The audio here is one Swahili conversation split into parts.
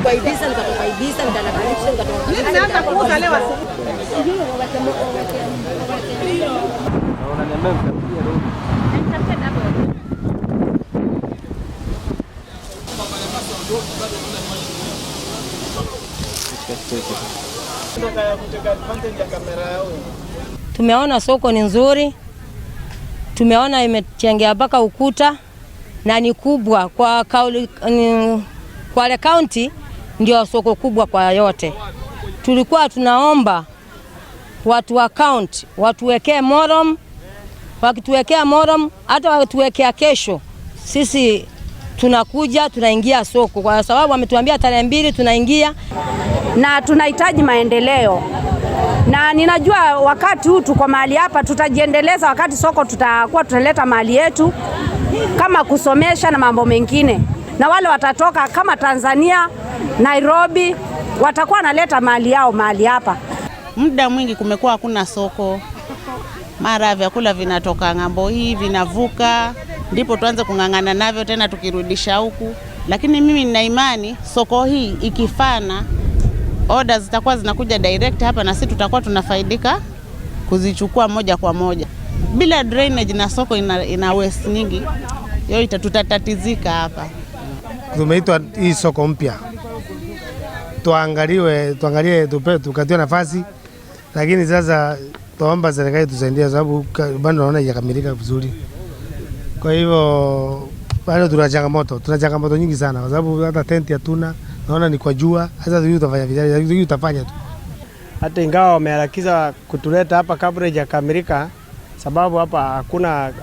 kuaibisha nikakuaibisha nikanakalisha nikaanza kuuza leo Tumeona soko ni nzuri, tumeona imechengea mpaka ukuta na ni kubwa kwa Kwale County, ndio soko kubwa kwa yote. Tulikuwa tunaomba watu wa county watuwekee moram, wakituwekea moram hata watuwekea kesho, sisi tunakuja tunaingia soko, kwa sababu wametuambia tarehe 2 tunaingia, na tunahitaji maendeleo. Na ninajua wakati huu tuko mahali hapa tutajiendeleza, wakati soko tutakuwa tunaleta mali yetu kama kusomesha na mambo mengine, na wale watatoka kama Tanzania, Nairobi, watakuwa naleta mali yao mahali hapa. Muda mwingi kumekuwa hakuna soko, mara vyakula vinatoka ngambo hii vinavuka, ndipo tuanze kungangana navyo tena tukirudisha huku. Lakini mimi nina imani soko hii ikifana, orders zitakuwa zinakuja direct hapa na sisi tutakuwa tunafaidika kuzichukua moja kwa moja. Bila drainage na soko ina waste nyingi, hiyo tutatatizika hapa. Tumeitwa hii soko mpya, tuangalie tukatiwe nafasi, lakini sasa tuomba serikali tusaidie sababu bado naona haijakamilika vizuri. Kwa hivyo bado tuna changamoto nyingi sana kwa sababu hata tent hatuna, naona ni kwa jua, sasa tutafanya vizuri, tutafanya tu. Hata ingawa wameharakiza kutuleta hapa kabla haijakamilika, sababu hapa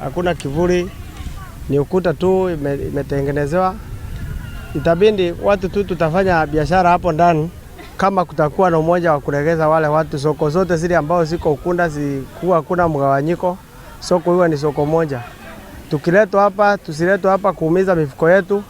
hakuna kivuli, ni ukuta tu imetengenezewa. Itabidi watu tu tutafanya biashara hapo ndani kama kutakuwa na umoja wa kuregeza wale watu. Soko zote zile ambao ziko ukunda zikuwa hakuna mgawanyiko, soko hiyo ni soko moja. Tukiletwa hapa tusiletwe hapa kuumiza mifuko yetu.